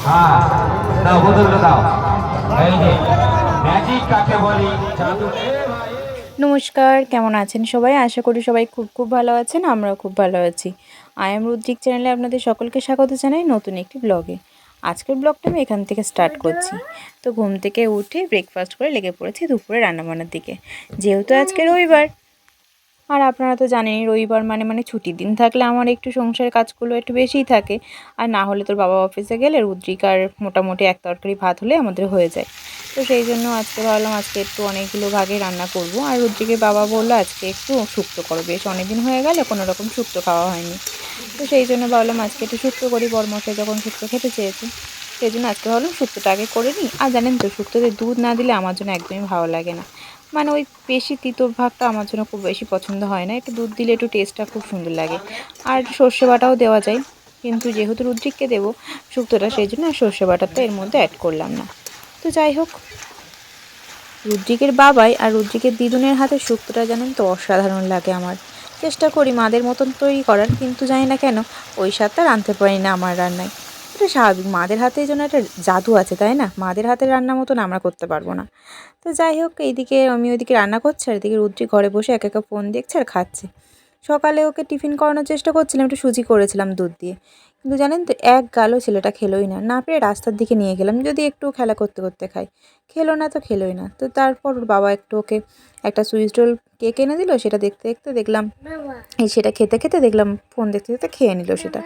হ্যাঁ দাও বোতলটা দাও। এই যে ম্যাজিক কাকে বলি, জাদু। নমস্কার, কেমন আছেন সবাই? আশা করি সবাই খুব খুব ভালো আছেন। আমরাও খুব ভালো আছি। আই এম রুদ্রিক চ্যানেলে আপনাদের সকলকে স্বাগত জানাই নতুন একটি ব্লগে। আজকের ব্লগটা আমি এখান থেকে স্টার্ট করছি। তো ঘুম থেকে উঠে ব্রেকফাস্ট করে লেগে পড়েছি দুপুরে রান্নাবান্নার দিকে, যেহেতু আজকে রবিবার। আর আপনারা তো জানেনই রবিবার মানে ছুটির দিন থাকলে আমার একটু সংসারের কাজগুলো একটু বেশিই থাকে। আর না হলে তোর বাবা অফিসে গেলে রুদ্রিকার মোটামুটি এক তরকারি ভাত হলে আমাদের হয়ে যায়। তো সেই জন্য আজকে ভাবলাম আজকে একটু অনেকগুলো ভাগে রান্না করব। আর রুদ্রিকের বাবা বললো আজকে একটু শুক্তো করো, বেশ অনেকদিন হয়ে গেলে কোনো রকম শুক্তো খাওয়া হয়নি। তো সেই জন্য ভাবলাম আজকে একটু শুক্তো করি, বরমশাই যখন শুক্তো খেতে চেয়েছে সেই জন্য আজকে ভাবলাম শুক্তোটা আগে করে নিই। আর জানেন তো শুক্তোতে দুধ না দিলে আমার জন্য একদমই ভালো লাগে না। মানে ওই বেশি তিতো ভাগটা আমার জন্য খুব বেশি পছন্দ হয় না, একটু দুধ দিলে একটু টেস্টটা খুব সুন্দর লাগে। আর সর্ষে বাটাও দেওয়া যায়, কিন্তু যেহেতু রুদ্রিককে দেবো শুক্তোটা সেই জন্য আর সর্ষে বাটাটা এর মধ্যে অ্যাড করলাম না। তো যাই হোক, রুদ্রিকের বাবাই আর রুদ্রিকের দিদুনের হাতে শুক্তোটা জানেন তো অসাধারণ লাগে আমার। চেষ্টা করি মাদের মতন তৈরি করার, কিন্তু জানি না কেন ওই স্বাদটা রাঁধতে পারি না আমার রান্নায়। এটা স্বাভাবিক, মাদের হাতে এই জন্য একটা জাদু আছে তাই না, মাদের হাতের রান্না মতন আমরা করতে পারবো না। তো যাই হোক, এইদিকে আমি ওইদিকে রান্না করছি আর এদিকে রুদ্রি ঘরে বসে এক একা ফোন দেখছে আর খাচ্ছে। সকালে ওকে টিফিন করানোর চেষ্টা করছিলাম, একটু সুজি করেছিলাম দুধ দিয়ে, কিন্তু জানেন তো এক গালও ছেলেটা খেলোই না। না পেরে রাস্তার দিকে নিয়ে গেলাম যদি একটু খেলা করতে করতে খাই। খেলো না তো খেলোই না। তো তারপর ওর বাবা একটু ওকে একটা সুইচ রোল কেক এনে দিল, সেটা দেখতে দেখতে দেখলাম সেটা খেতে খেতে দেখলাম ফোন দেখতে দেখতে খেয়ে নিল সেটা।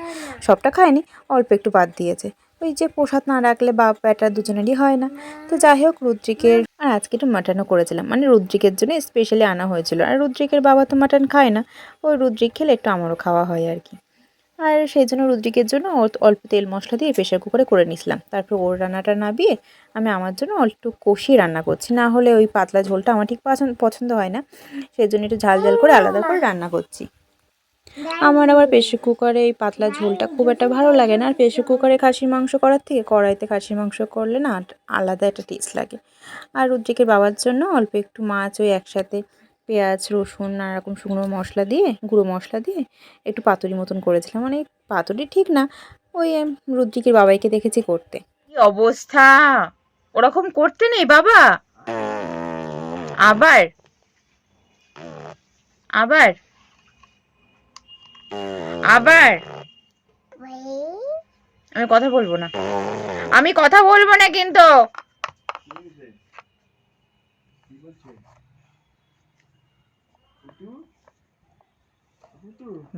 সবটা খায়নি, অল্প একটু বাদ দিয়েছে। ওই যে প্রসাদ না রাখলে বাপ বেটা দুজনেরই হয় না। তো যাই হোক, রুদ্রিকের আর আজকে একটু মাটনও করেছিলাম, মানে রুদ্রিকের জন্য স্পেশালি আনা হয়েছিল। আর রুদ্রিকের বাবা তো মাটন খায় না, ওই রুদ্রিক খেলে একটু আমারও খাওয়া হয় আর কি। আর সেই জন্য রুদ্রিকের জন্য অল্প তেল মশলা দিয়ে প্রেশার কুকারে করে নিয়েছিলাম। তারপর ওর রান্নাটা নাবিয়ে আমি আমার জন্য একটু কষিয়ে রান্না করছি, না হলে ওই পাতলা ঝোলটা আমার ঠিক পছন্দ হয় না। সেই জন্য একটু ঝাল ঝাল করে আলাদা করে রান্না করছি। আমার আবার প্রেশার কুকারে এই পাতলা ঝোলটা খুব একটা ভালো লাগে না। আর প্রেশার কুকারে খাসির মাংস করার থেকে কড়াইতে খাসির মাংস করলে না আলাদা একটা টেস্ট লাগে। আর রুদ্রিকের বাবার জন্য অল্প একটু মাছ ওই একসাথে পেঁয়াজ রসুন নানা রকম শুকনো মশলা দিয়ে গুঁড়ো মশলা দিয়ে একটু পাতুরি মতন করেছিলাম। মানে পাতুরি ঠিক না, ওই রুদ্রিকের বাবাইকে দেখেছি করতে। কি অবস্থা! ওরকম করতে নেই বাবা। আবার আবার আবার আমি কথা বলবো না, আমি কথা বলবো না কিন্তু।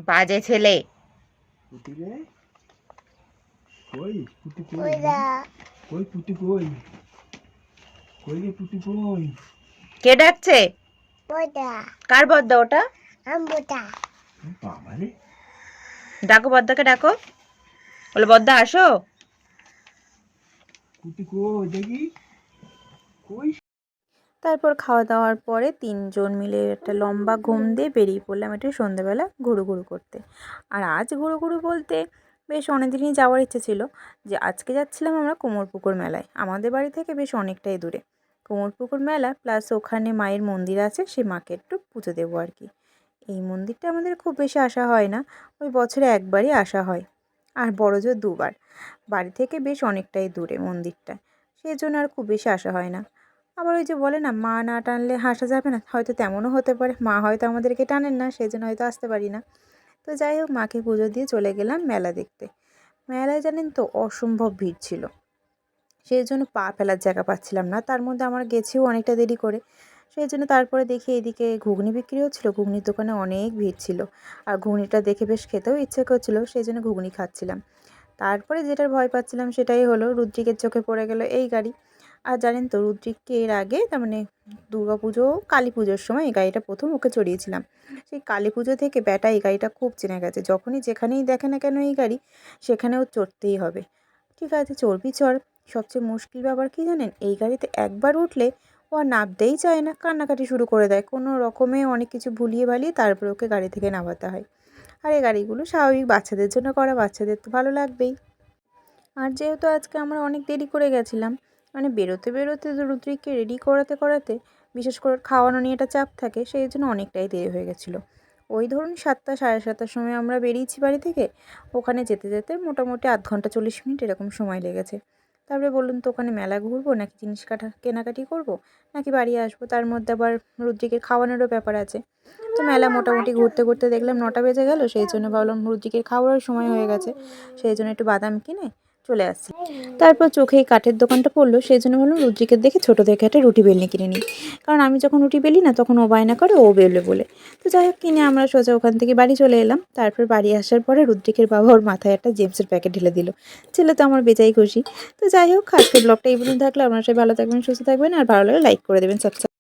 বাজে ছেলে। কে ডাকছে? কার বদ্দা ওটা? ডাকো বদ্দাকে, ডাকো, বলো বদ্দা আসো। তারপর খাওয়া দাওয়ার পরে তিনজন মিলে একটা লম্বা ঘুম দিয়ে বেরিয়ে পড়লাম একটু সন্ধ্যেবেলা ঘুরু ঘুরু করতে। আর আজ ঘুরু ঘুরু বলতে বেশ অনেকদিনই যাওয়ার ইচ্ছে ছিল, যে আজকে যাচ্ছিলাম আমরা কুমোরপুকুর মেলায়, আমাদের বাড়ি থেকে বেশ অনেকটাই দূরে। কুমোরপুকুর মেলা প্লাস ওখানে মায়ের মন্দির আছে, সেই মাকে একটু পুজো দেবো আর কি। এই মন্দিরটা আমাদের খুব বেশি আসা হয় না, ওই বছরে একবারই আসা হয়, আর বড়জোর দুবার। বাড়ি থেকে বেশ অনেকটাই দূরে মন্দিরটা, সেই জন্য আর খুব বেশি আসা হয় না। আবার ওই যে বলে না মা না টানলে হাসা যাবে না, হয়তো তেমনও হতে পারে, মা হয়তো আমাদেরকে টানেন না সেই জন্য হয়তো আসতে পারি না। তো যাই হোক, মাকে পুজো দিয়ে চলে গেলাম মেলা দেখতে। মেলায় জানেন তো অসম্ভব ভিড় ছিল, সেই জন্য পা ফেলার জায়গা পাচ্ছিলাম না, তার মধ্যে আমার গেছেও অনেকটা দেরি করে। সেই জন্য তারপরে দেখি এদিকে ঘুগনি বিক্রি হচ্ছিলো, ঘুগনির দোকানে অনেক ভিড় ছিল। আর ঘুগনিটা দেখে বেশ খেতেও ইচ্ছে করছিলো, সেই জন্য ঘুগনি খাচ্ছিলাম। তারপরে যেটার ভয় পাচ্ছিলাম সেটাই হলো, রুদ্রিকের চোখে পড়ে গেল এই গাড়ি। আর জানেন তো রুদ্রিককে এর আগে তার মানে দুর্গা পুজো কালী পুজোর সময় এই গাড়িটা প্রথম ওকে চড়িয়েছিলাম। সেই কালী পুজো থেকে ব্যাটা এই গাড়িটা খুব চেনে গেছে, যখনই যেখানেই দেখে না কেন এই গাড়ি সেখানেও চড়তেই হবে। ঠিক আছে চড়বি চড়। সবচেয়ে মুশকিল ব্যাপার কী জানেন, এই গাড়িতে একবার উঠলে ও আর নামতেই চায় না, কান্নাকাটি শুরু করে দেয়, কোনো রকমে অনেক কিছু ভুলিয়ে ভালিয়ে তারপরে ওকে গাড়ি থেকে নামাতে হয়। আর এই গাড়িগুলো স্বাভাবিক বাচ্চাদের জন্য করা, বাচ্চাদের তো ভালো লাগবেই। আর যেহেতু আজকে আমরা অনেক দেরি করে গেছিলাম, মানে বেরোতে বেরোতে রুদ্রিককে রেডি করাতে করাতে বিশেষ করে খাওয়ানো নিয়ে একটা চাপ থাকে, সেই জন্য অনেকটাই দেরি হয়ে গেছিলো। ও ওই ধরুন 7টা সাড়ে 7টার সময় আমরা বেরিয়েছি বাড়ি থেকে। ওখানে যেতে যেতে মোটামুটি আধ ঘন্টা 40 মিনিট এরকম সময় লেগেছে। তারপরে বলুন তো ওখানে মেলা ঘুরবো নাকি জিনিস কেনাকাটি করব নাকি বাড়ি আসবো, তার মধ্যে আবার রুদ্রিকের খাওয়ানোরও ব্যাপার আছে। তো মেলা মোটামুটি ঘুরতে ঘুরতে দেখলাম 9টা বেজে গেল, সেই জন্য ভাবলাম রুদ্রিকের খাওয়ার সময় হয়ে গেছে, সেই জন্য একটু বাদাম কিনে চলে আসছি। তারপর চোখে এই কাঠের দোকানটা পড়লো, সেই জন্য ভাবলাম রুদ্রিকের দেখে ছোটো দেখে একটা রুটি বেলনি কিনে নিই, কারণ আমি যখন রুটি বেলি না তখন ও বায়না করে ও বেলবে বলে। তো যাই হোক কিনে আমরা সোজা ওখান থেকে বাড়ি চলে এলাম। তারপর বাড়ি আসার পরে রুদ্রিকের বাবা ওর মাথায় একটা জেমসের প্যাকেট ঢেলে দিল। ছেলে তো আমার বেজায় খুশি। তো যাই হোক আজকের ব্লগটা এই পর্যন্ত থাকলে আপনারা সবাই ভালো থাকবেন, সুস্থ থাকবেন, আর ভালো লাগলে লাইক করে দেবেন, সাবস্ক্রাইব